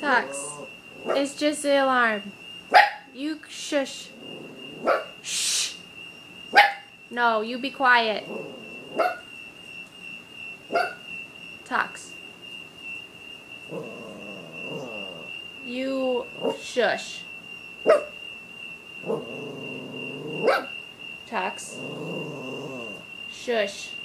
Tux, it's just the alarm. You shush. Shh. No, you be quiet. Tux. You shush. Tux. Shush.